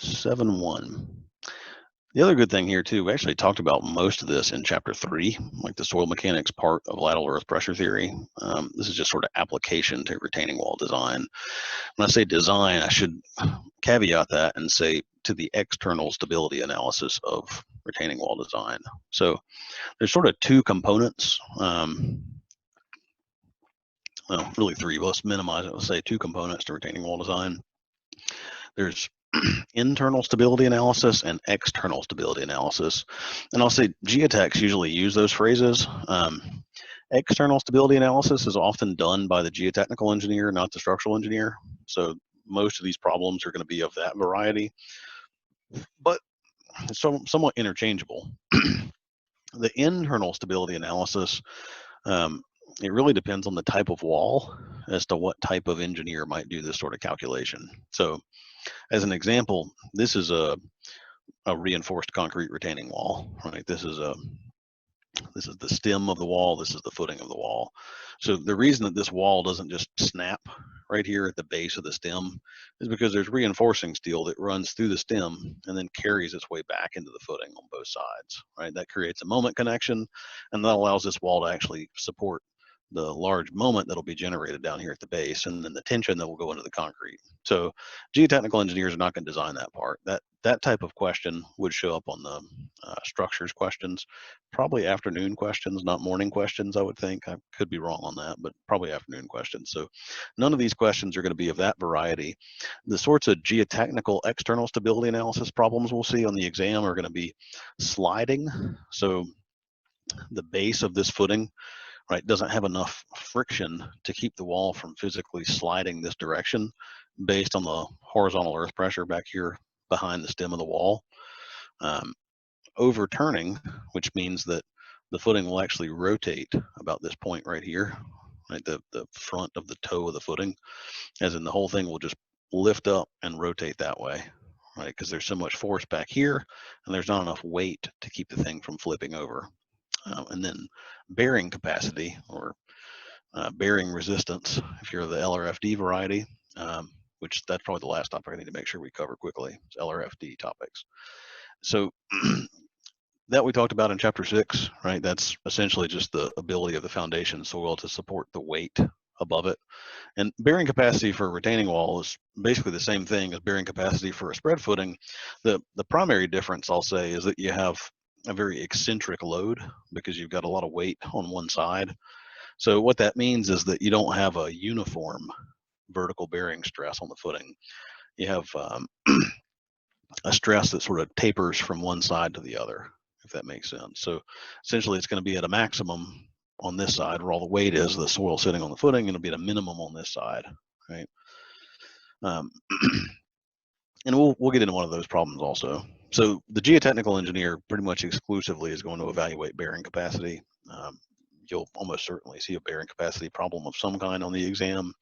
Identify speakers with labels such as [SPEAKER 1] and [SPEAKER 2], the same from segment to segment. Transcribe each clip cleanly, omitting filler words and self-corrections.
[SPEAKER 1] 7.1. The other good thing here too, we actually talked about most of this in chapter 3, like the soil mechanics part of lateral earth pressure theory. This is just sort of application to retaining wall design. When I say design, I should caveat that and say to the external stability analysis of retaining wall design. So there's sort of two components. Well, really three, but let's minimize it. Let's say two components to retaining wall design. There's internal stability analysis and external stability analysis. And I'll say geotechs usually use those phrases. External stability analysis is often done by the geotechnical engineer, not the structural engineer. So most of these problems are going to be of that variety, but it's somewhat interchangeable. The internal stability analysis, it really depends on the type of wall as to what type of engineer might do this sort of calculation. So as an example, this is a reinforced concrete retaining wall, right? This is the stem of the wall. This is the footing of the wall. So the reason that this wall doesn't just snap right here at the base of the stem is because there's reinforcing steel that runs through the stem and then carries its way back into the footing on both sides, right? That creates a moment connection, and that allows this wall to actually support the large moment that'll be generated down here at the base, and then the tension that will go into the concrete. So geotechnical engineers are not going to design that part. That type of question would show up on the structures questions, probably afternoon questions, not morning questions, I would think. I could be wrong on that, but probably afternoon questions. So none of these questions are going to be of that variety. The sorts of geotechnical external stability analysis problems we'll see on the exam are going to be sliding. So the base of this footing, right, doesn't have enough friction to keep the wall from physically sliding this direction based on the horizontal earth pressure back here behind the stem of the wall. Overturning, which means that the footing will actually rotate about this point right here, right, the front of the toe of the footing, as in the whole thing will just lift up and rotate that way, right, because there's so much force back here and there's not enough weight to keep the thing from flipping over. And then bearing capacity, or bearing resistance, if you're the LRFD variety, which that's probably the last topic I need to make sure we cover quickly, is LRFD topics. So that we talked about in chapter 6, right? That's essentially just the ability of the foundation soil to support the weight above it. And bearing capacity for a retaining wall is basically the same thing as bearing capacity for a spread footing. The primary difference, I'll say, is that you have a very eccentric load because you've got a lot of weight on one side. So what that means is that you don't have a uniform vertical bearing stress on the footing. You have a stress that sort of tapers from one side to the other, if that makes sense. So essentially it's going to be at a maximum on this side where all the weight is, the soil sitting on the footing, and it'll be at a minimum on this side, right? And we'll get into one of those problems also. So the geotechnical engineer pretty much exclusively is going to evaluate bearing capacity. You'll almost certainly see a bearing capacity problem of some kind on the exam.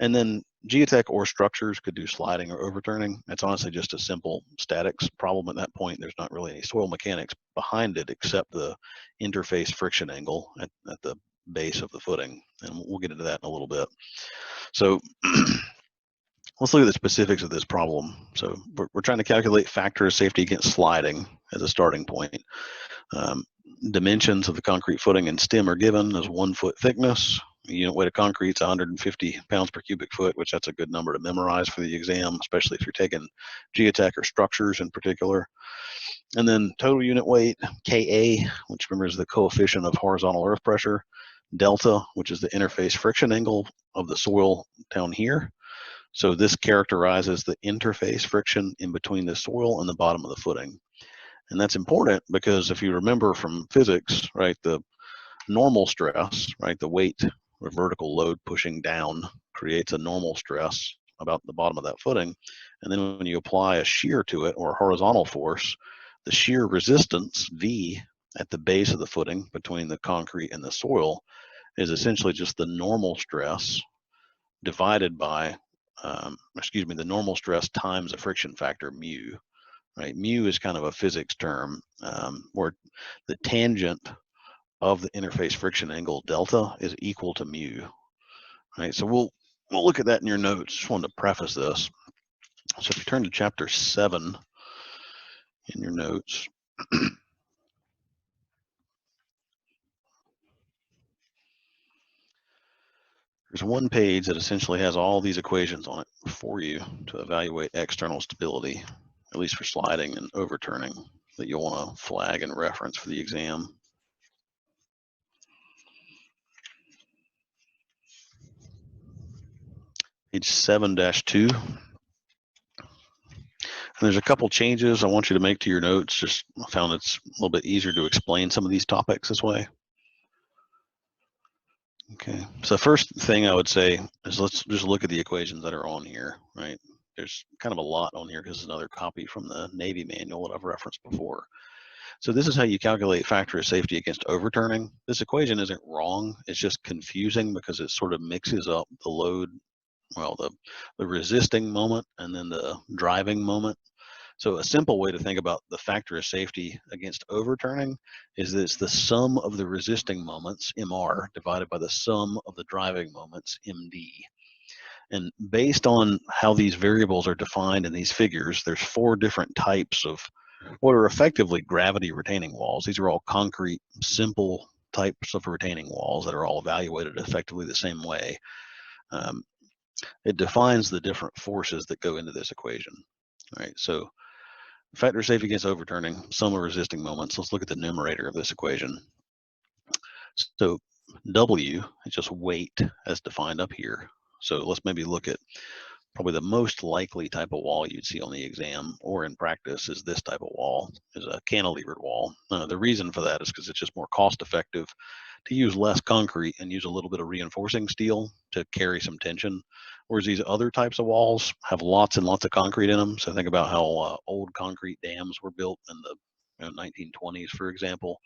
[SPEAKER 1] And then geotech or structures could do sliding or overturning. It's honestly just a simple statics problem at that point. There's not really any soil mechanics behind it except the interface friction angle at the base of the footing. And we'll get into that in a little bit. So let's look at the specifics of this problem. So we're trying to calculate factor of safety against sliding as a starting point. Dimensions of the concrete footing and stem are given as 1 foot thickness. Unit weight of concrete is 150 pounds per cubic foot, which that's a good number to memorize for the exam, especially if you're taking geotech or structures in particular. And then total unit weight, Ka, which remember is the coefficient of horizontal earth pressure, delta, which is the interface friction angle of the soil down here. So this characterizes the interface friction in between the soil and the bottom of the footing. And that's important because if you remember from physics, right, the normal stress, right, the weight or vertical load pushing down creates a normal stress about the bottom of that footing. And then when you apply a shear to it or a horizontal force, the shear resistance, V, at the base of the footing between the concrete and the soil is essentially just the normal stress divided by, the normal stress times a friction factor, mu. Right, mu is kind of a physics term where the tangent of the interface friction angle delta is equal to mu. Right, so we'll look at that in your notes. Just wanted to preface this. So if you turn to chapter 7 in your notes, there's one page that essentially has all these equations on it for you to evaluate external stability, at least for sliding and overturning, that you'll want to flag and reference for the exam. Page 7-2. And there's a couple changes I want you to make to your notes. Just found it's a little bit easier to explain some of these topics this way. Okay, so first thing I would say is let's just look at the equations that are on here, right? There's kind of a lot on here because it's another copy from the Navy manual that I've referenced before. So this is how you calculate factor of safety against overturning. This equation isn't wrong, it's just confusing because it sort of mixes up the load, well, the resisting moment and then the driving moment. So a simple way to think about the factor of safety against overturning is that it's the sum of the resisting moments, MR, divided by the sum of the driving moments, MD. And based on how these variables are defined in these figures, there's 4 different types of what are effectively gravity retaining walls. These are all concrete, simple types of retaining walls that are all evaluated effectively the same way. It defines the different forces that go into this equation. All right, so factor of safety against overturning, sum of resisting moments. Let's look at the numerator of this equation. So W is just weight as defined up here. So let's maybe look at probably the most likely type of wall you'd see on the exam or in practice is this type of wall, is a cantilevered wall. The reason for that is because it's just more cost effective to use less concrete and use a little bit of reinforcing steel to carry some tension. Whereas these other types of walls have lots and lots of concrete in them. So think about how old concrete dams were built in the 1920s, for example.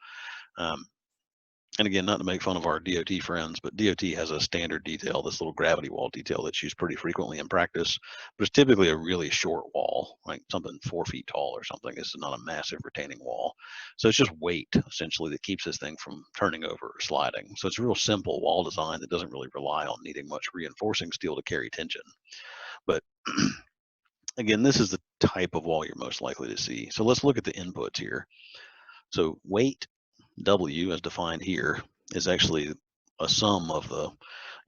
[SPEAKER 1] And again, not to make fun of our DOT friends, but DOT has a standard detail, this little gravity wall detail that's used pretty frequently in practice, but it's typically a really short wall, like something 4 feet tall or something. This is not a massive retaining wall. So it's just weight, essentially, that keeps this thing from turning over or sliding. So it's a real simple wall design that doesn't really rely on needing much reinforcing steel to carry tension. But again, this is the type of wall you're most likely to see. So let's look at the inputs here. So weight, W, as defined here, is actually a sum of the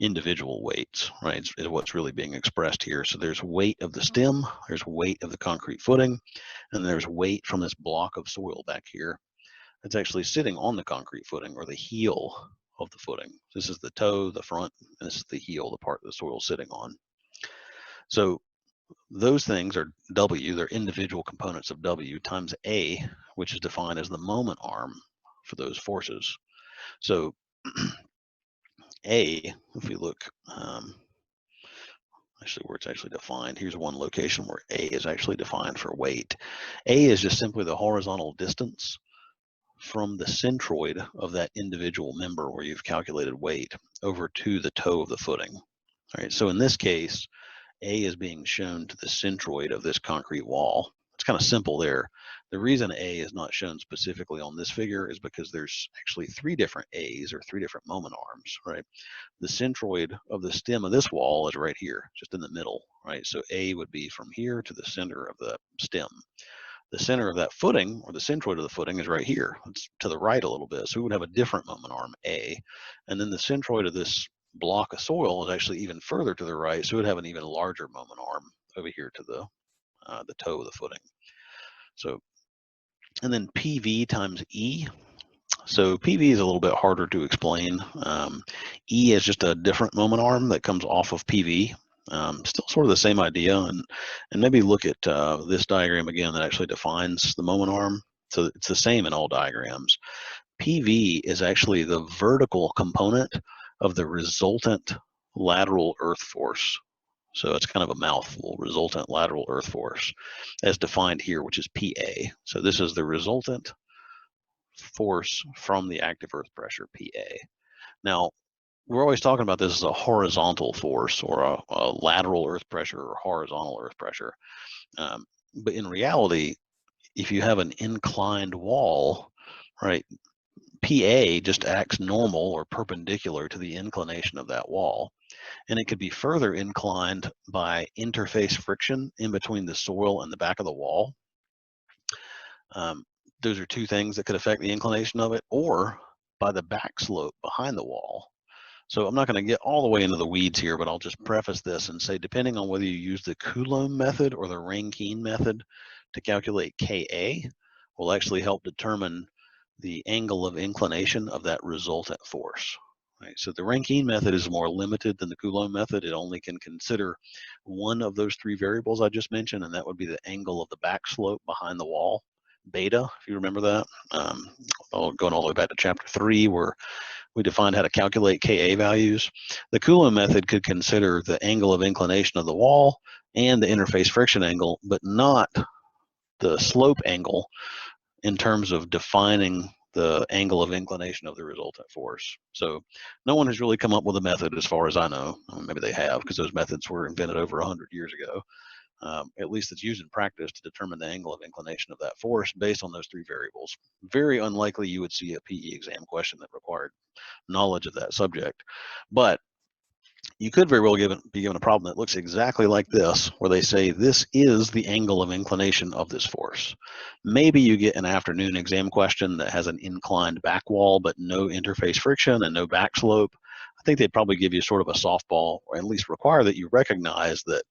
[SPEAKER 1] individual weights, right? It's what's really being expressed here. So there's weight of the stem, there's weight of the concrete footing, and there's weight from this block of soil back here. It's actually sitting on the concrete footing or the heel of the footing. This is the toe, the front, and this is the heel, the part the soil is sitting on. So those things are W, they're individual components of W times A, which is defined as the moment arm for those forces. So A, if we look, actually where it's actually defined, here's one location where A is actually defined for weight. A is just simply the horizontal distance from the centroid of that individual member where you've calculated weight over to the toe of the footing. All right, so in this case, A is being shown to the centroid of this concrete wall. It's kind of simple there. The reason A is not shown specifically on this figure is because there's actually 3 different A's or 3 different moment arms, right? The centroid of the stem of this wall is right here, just in the middle, right? So A would be from here to the center of the stem. The center of that footing, or the centroid of the footing, is right here. It's to the right a little bit. So we would have a different moment arm, A. And then the centroid of this block of soil is actually even further to the right. So it would have an even larger moment arm over here to the toe of the footing. So, and then PV times E. So PV is a little bit harder to explain. E is just a different moment arm that comes off of PV. Still sort of the same idea, and maybe look at this diagram again that actually defines the moment arm. So it's the same in all diagrams. PV is actually the vertical component of the resultant lateral earth force. So it's kind of a mouthful, resultant lateral earth force, as defined here, which is PA. So this is the resultant force from the active earth pressure, PA. Now, we're always talking about this as a horizontal force or a lateral earth pressure or horizontal earth pressure. But in reality, if you have an inclined wall, right, PA just acts normal or perpendicular to the inclination of that wall. and it could be further inclined by interface friction in between the soil and the back of the wall. Those are two things that could affect the inclination of it, or by the back slope behind the wall. So I'm not going to get all the way into the weeds here, but I'll just preface this and say, depending on whether you use the Coulomb method or the Rankine method to calculate Ka, will actually help determine the angle of inclination of that resultant force. Right, so the Rankine method is more limited than the Coulomb method. It only can consider one of those three variables I just mentioned, and that would be the angle of the back slope behind the wall, beta, if you remember that. Going all the way back to chapter 3, where we defined how to calculate Ka values. The Coulomb method could consider the angle of inclination of the wall and the interface friction angle, but not the slope angle in terms of defining the angle of inclination of the resultant force. So no one has really come up with a method as far as I know. Maybe they have, because those methods were invented over 100 years ago. At least it's used in practice to determine the angle of inclination of that force based on those three variables. Very unlikely you would see a PE exam question that required knowledge of that subject. But you could very well be given a problem that looks exactly like this, where they say this is the angle of inclination of this force. Maybe you get an afternoon exam question that has an inclined back wall, but no interface friction and no back slope. I think they'd probably give you sort of a softball, or at least require that you recognize that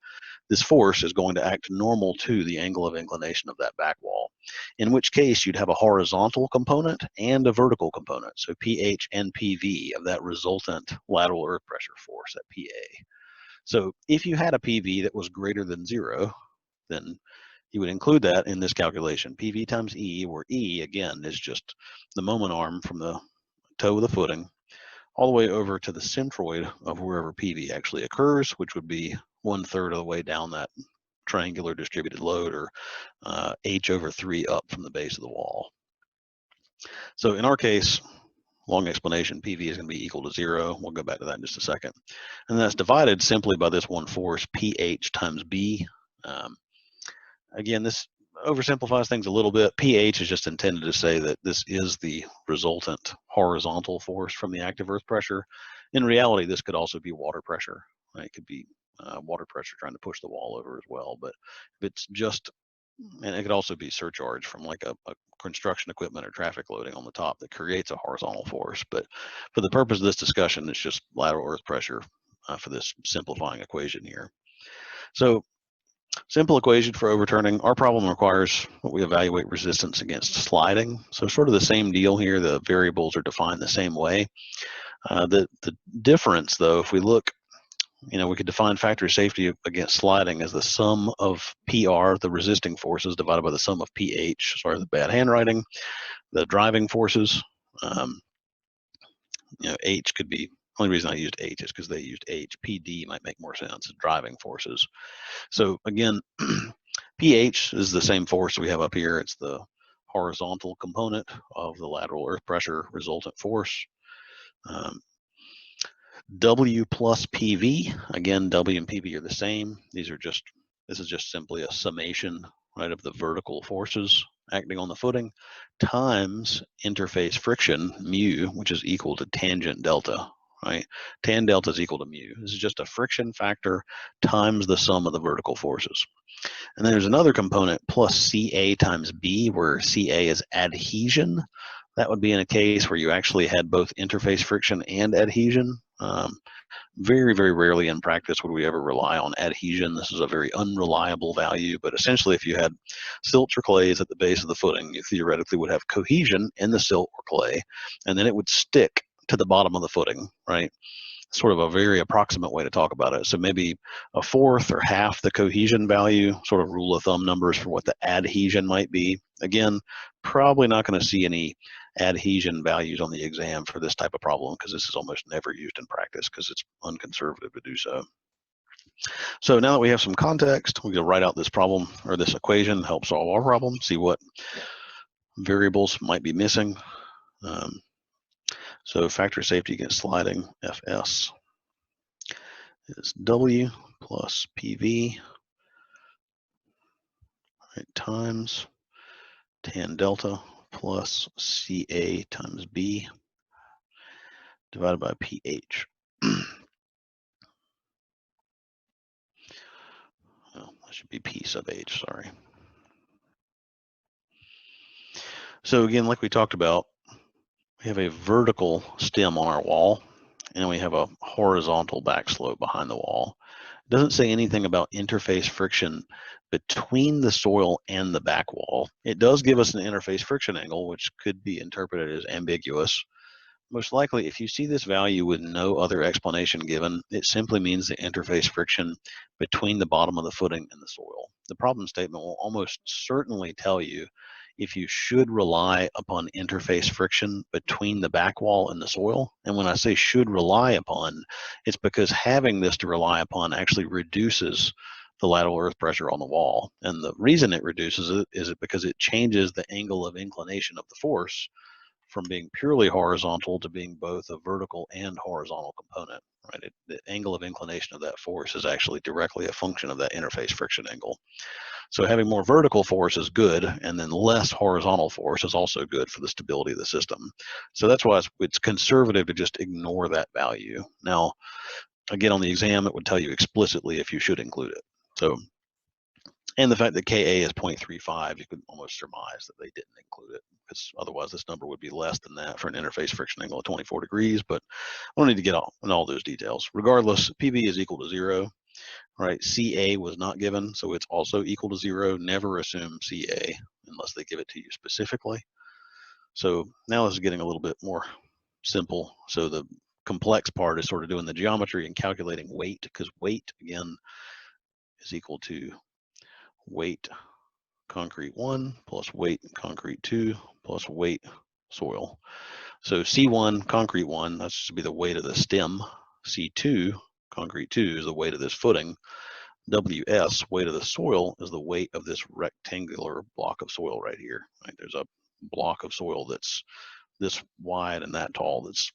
[SPEAKER 1] this force is going to act normal to the angle of inclination of that back wall, in which case you'd have a horizontal component and a vertical component, so pH and PV of that resultant lateral earth pressure force, that PA. So if you had a PV that was greater than 0, then you would include that in this calculation, PV times E, where E, again, is just the moment arm from the toe of the footing all the way over to the centroid of wherever PV actually occurs, which would be 1/3 of the way down that triangular distributed load, or H over 3 up from the base of the wall. So in our case, long explanation, PV is going to be equal to 0. We'll go back to that in just a second. And that's divided simply by this one force, pH times B. Again, this oversimplifies things a little bit. pH is just intended to say that this is the resultant horizontal force from the active earth pressure. In reality, this could also be water pressure. Right? It could be water pressure trying to push the wall over as well. But if it's just, and it could also be surcharge from like a construction equipment or traffic loading on the top that creates a horizontal force. But for the purpose of this discussion, it's just lateral earth pressure for this simplifying equation here. So simple equation for overturning. Our problem requires what we evaluate resistance against sliding. So sort of the same deal here. The variables are defined the same way. The difference, though, if we look, we could define factor of safety against sliding as the sum of PR, the resisting forces, divided by the sum of PH. Sorry, the bad handwriting. The driving forces. H could be. Only reason I used H is because they used H. PD might make more sense. Driving forces. So again, pH is the same force we have up here. It's the horizontal component of the lateral earth pressure resultant force. W plus PV, again, W and PV are the same. This is just simply a summation, right, of the vertical forces acting on the footing times interface friction, mu, which is equal to tangent delta, right? Tan delta is equal to mu. This is just a friction factor times the sum of the vertical forces. And then there's another component, plus Ca times B, where Ca is adhesion. That would be in a case where you actually had both interface friction and adhesion. Very, very rarely in practice would we ever rely on adhesion. This is a very unreliable value, but essentially if you had silts or clays at the base of the footing, you theoretically would have cohesion in the silt or clay, and then it would stick to the bottom of the footing, right? Sort of a very approximate way to talk about it. So maybe a fourth or half the cohesion value, sort of rule of thumb numbers for what the adhesion might be. Again, probably not going to see any adhesion values on the exam for this type of problem, because this is almost never used in practice because it's unconservative to do so. So now that we have some context, we can write out this problem or this equation, help solve our problem, see what variables might be missing. So factor of safety against sliding, FS, is W plus PV, right, times tan delta plus Ca times B divided by pH. should be P sub H, sorry. So again, like we talked about, we have a vertical stem on our wall, and we have a horizontal back slope behind the wall. It doesn't say anything about interface friction between the soil and the back wall. It does give us an interface friction angle, which could be interpreted as ambiguous. Most likely, if you see this value with no other explanation given, it simply means the interface friction between the bottom of the footing and the soil. The problem statement will almost certainly tell you if you should rely upon interface friction between the back wall and the soil. And when I say should rely upon, it's because having this to rely upon actually reduces the lateral earth pressure on the wall. And the reason it reduces it is because it changes the angle of inclination of the force from being purely horizontal to being both a vertical and horizontal component, right? The angle of inclination of that force is actually directly a function of that interface friction angle. So having more vertical force is good, and then less horizontal force is also good for the stability of the system. So that's why it's conservative to just ignore that value. Now, again, on the exam, it would tell you explicitly if you should include it. So, and the fact that Ka is 0.35, you could almost surmise that they didn't include it, because otherwise this number would be less than that for an interface friction angle of 24 degrees, but I don't need to get on all those details. Regardless, PV is equal to 0, right? Ca was not given, so it's also equal to 0. Never assume Ca unless they give it to you specifically. So now this is getting a little bit more simple. So the complex part is sort of doing the geometry and calculating weight, because weight, again, is equal to weight concrete 1 plus weight concrete 2 plus weight soil. So C1 concrete 1, that's just be the weight of the stem. C2 concrete 2 is the weight of this footing. WS, weight of the soil, is the weight of this rectangular block of soil right here. Right? There's a block of soil that's this wide and that tall, that's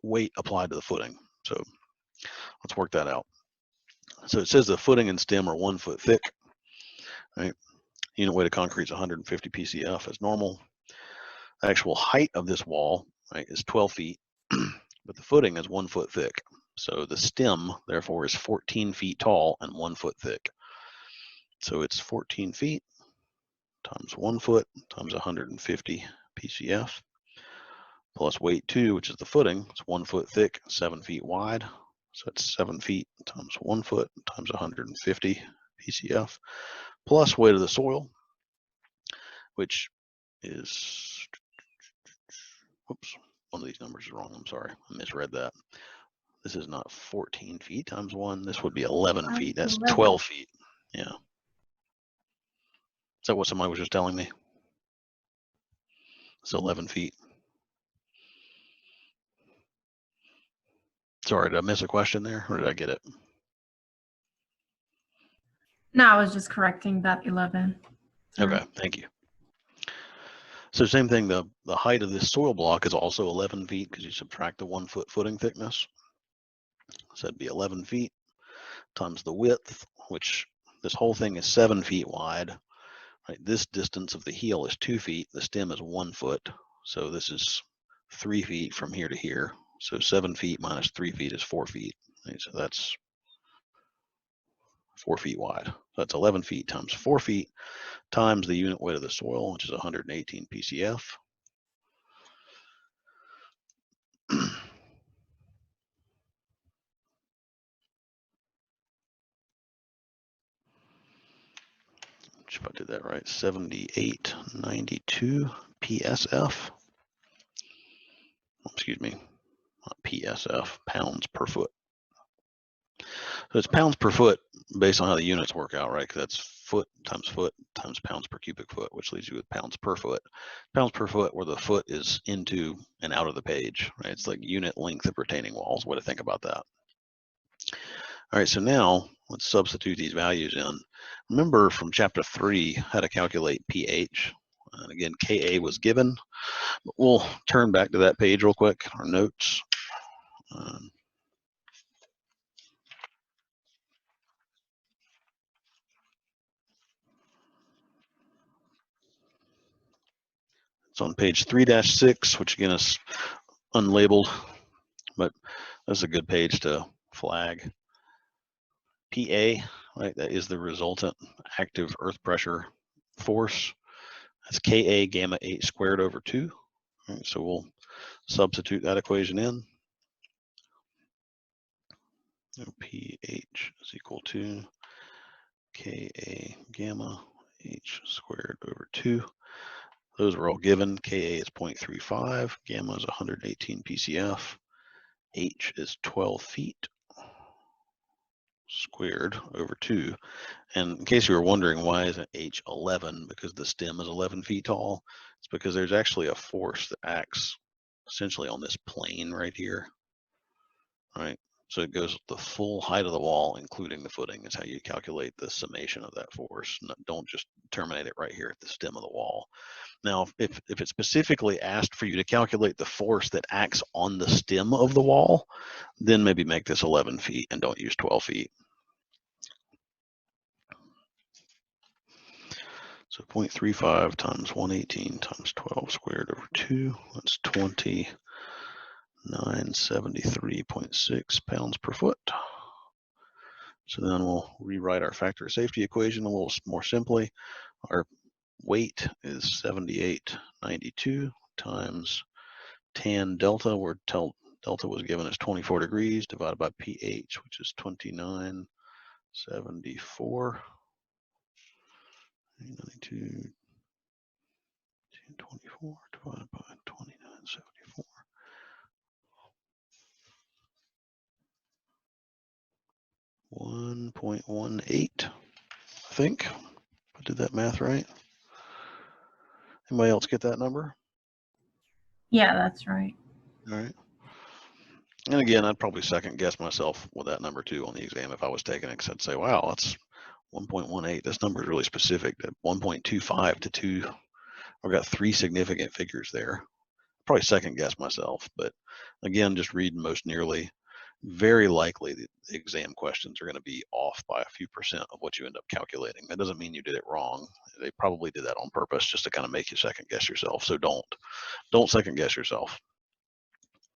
[SPEAKER 1] weight applied to the footing. So let's work that out. So it says the footing and stem are 1 foot thick, right? Unit weight of concrete is 150 PCF as normal. The actual height of this wall, right, is 12 feet, but the footing is 1 foot thick. So the stem, therefore, is 14 feet tall and 1 foot thick. So it's 14 feet times 1 foot times 150 PCF plus weight 2, which is the footing. It's 1 foot thick, 7 feet wide. So it's 7 feet times 1 foot times 150 PCF plus weight of the soil, which is, whoops, one of these numbers is wrong. I'm sorry, I misread that. This is not 14 feet times 1. This would be 11 feet. That's 12 feet. Yeah. Is that what somebody was just telling me? It's 11 feet. Sorry, did I miss a question there, or did I get it?
[SPEAKER 2] No, I was just correcting that 11. Sorry.
[SPEAKER 1] Okay, thank you. So same thing, the height of this soil block is also 11 feet because you subtract the 1 foot footing thickness. So that'd be 11 feet times the width, which this whole thing is 7 feet wide. Right, this distance of the heel is 2 feet. The stem is 1 foot. So this is 3 feet from here to here. So 7 feet minus 3 feet is 4 feet. Right, so that's 4 feet wide. So that's 11 feet times 4 feet times the unit weight of the soil, which is 118 PCF. If I did that right, 7892 PSF. Excuse me, not PSF, pounds per foot. So it's pounds per foot based on how the units work out, right? Because that's foot times pounds per cubic foot, which leaves you with pounds per foot. Pounds per foot where the foot is into and out of the page, right? It's like unit length of retaining walls. What to think about that? All right, so now let's substitute these values in. Remember from chapter 3 how to calculate pH. And again, Ka was given. But we'll turn back to that page real quick, our notes. It's on page 3-6, which again is unlabeled, but that's a good page to flag. PA right? That is the resultant active earth pressure force. That's Ka gamma H squared over 2. All right, so we'll substitute that equation in. pH is equal to Ka gamma H squared over 2. Those were all given. Ka is 0.35, gamma is 118 PCF, H is 12 feet squared over 2. And in case you were wondering why isn't H 11, because the stem is 11 feet tall, it's because there's actually a force that acts essentially on this plane right here, right? So it goes the full height of the wall, including the footing, is how you calculate the summation of that force. Don't just terminate it right here at the stem of the wall. Now, if it specifically asked for you to calculate the force that acts on the stem of the wall, then maybe make this 11 feet and don't use 12 feet. So 0.35 times 118 times 12 squared over 2, that's 2973.6 pounds per foot. So then we'll rewrite our factor of safety equation a little more simply. Our weight is 7892 times tan delta, where delta was given as 24 degrees, divided by pH, which is 2974. 92, 24 divided by 2974. 1.18, I think. I did that math right. Anybody else get that number?
[SPEAKER 2] Yeah, that's right.
[SPEAKER 1] All right. And again, I'd probably second guess myself with that number too on the exam if I was taking it, because I'd say, wow, that's 1.18. This number is really specific. That 1.25 to 2. I've got 3 significant figures there. Probably second guess myself, but again, just reading most nearly, very likely the exam questions are going to be off by a few percent of what you end up calculating. That doesn't mean you did it wrong. They probably did that on purpose just to kind of make you second guess yourself. So don't second guess yourself.